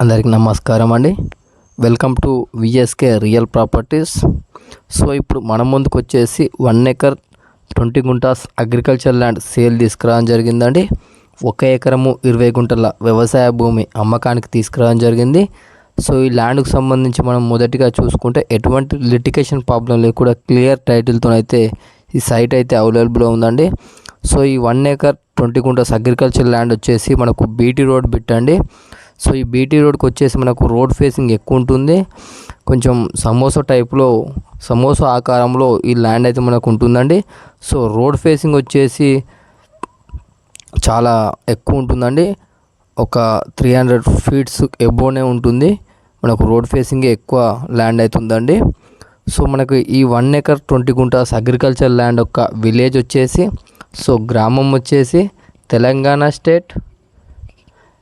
అందరికీ నమస్కారం అండి. Welcome to VSK real properties. So ఇప్పుడు మన ముందుకు వచ్చేసి 1 acre 20 guntas agriculture land sale తీసుకురావడం జరిగిందండి. 1 ఎకరము 20 గుంటల వ్యవసాయ భూమి అమ్మకానికి తీసుకురావడం జరిగింది. సో ఈ ల్యాండ్కు సంబంధించి మనం మొదటిగా చూసుకుంటే ఎటువంటి లిటిగేషన్ ప్రాబ్లం లేకుండా క్లియర్ టైటిల్తో అయితే ఈ సైట్ అయితే అవైలబుల్ ఉందండి. సో ఈ 1 ఎకర్ 20 గుంటాస్ అగ్రికల్చర్ ల్యాండ్ వచ్చేసి మనకు బీటీ రోడ్ బిట్ అండి. సో ఈ బీటీ రోడ్కి వచ్చేసి మనకు రోడ్ ఫేసింగ్ ఎక్కువ ఉంటుంది. కొంచెం సమోసా ఆకారంలో ఈ ల్యాండ్ అయితే మనకు ఉంటుందండి. సో రోడ్ ఫేసింగ్ వచ్చేసి చాలా ఎక్కువ ఉంటుందండి. ఒక 300 ఫీట్స్ ఎబోనే ఉంటుంది. మనకు రోడ్ ఫేసింగే ఎక్కువ ల్యాండ్ అయితే ఉందండి. సో మనకు ఈ 1 ఎకర్ 20 గుంటాస్ అగ్రికల్చర్ ల్యాండ్ యొక్క విలేజ్ వచ్చేసి, సో గ్రామం వచ్చేసి తెలంగాణ స్టేట్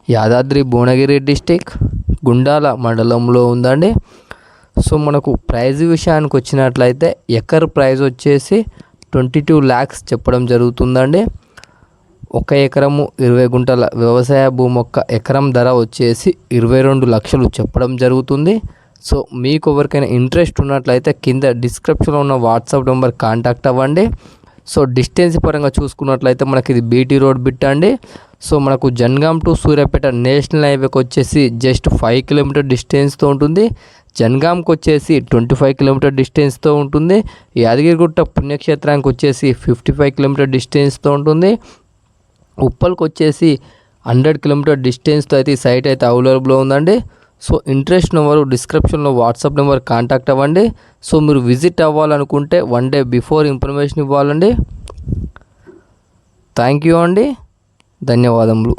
యాదాద్రి భువనగిరి డిస్టిక్ గుండాల మండలంలో ఉందండి. సో మనకు ప్రైజ్ విషయానికి వచ్చినట్లయితే ఎకర్ ప్రైజ్ వచ్చేసి 22 lakhs చెప్పడం జరుగుతుందండి. 1 ఎకరము 20 గుంటల వ్యవసాయ భూమి యొక్క ఎకరం ధర వచ్చేసి 22 లక్షలు చెప్పడం జరుగుతుంది. సో మీకు ఎవరికైనా ఇంట్రెస్ట్ ఉన్నట్లయితే కింద డిస్క్రిప్షన్లో ఉన్న వాట్సాప్ నెంబర్ కాంటాక్ట్ అవ్వండి. సో డిస్టెన్స్ పరంగా చూసుకున్నట్లయితే మనకి ఇది బీటీ రోడ్ బిట్ అండి. సో మనకు జనగాం టు సూర్యాపేట నేషనల్ హైవేకి వచ్చేసి జస్ట్ 5 కిలోమీటర్ డిస్టెన్స్తో ఉంటుంది. జనగాంకి వచ్చేసి 25 కిలోమీటర్ డిస్టెన్స్తో ఉంటుంది. యాదగిరిగుట్ట పుణ్యక్షేత్రానికి వచ్చేసి 55 కిలోమీటర్ డిస్టెన్స్తో ఉంటుంది. ఉప్పల్కి వచ్చేసి 100 కిలోమీటర్ డిస్టెన్స్తో అయితే ఈ సైట్ అయితే అవైలబుల్ ఉందండి. సో ఇంట్రెస్ట్ ఉన్నవారు డిస్క్రిప్షన్లో వాట్సాప్ నెంబర్ కాంటాక్ట్ అవ్వండి. సో మీరు విజిట్ అవ్వాలనుకుంటే 1 day బిఫోర్ ఇన్ఫర్మేషన్ ఇవ్వాలండి. థ్యాంక్ యూ అండి. ధన్యవాదములు.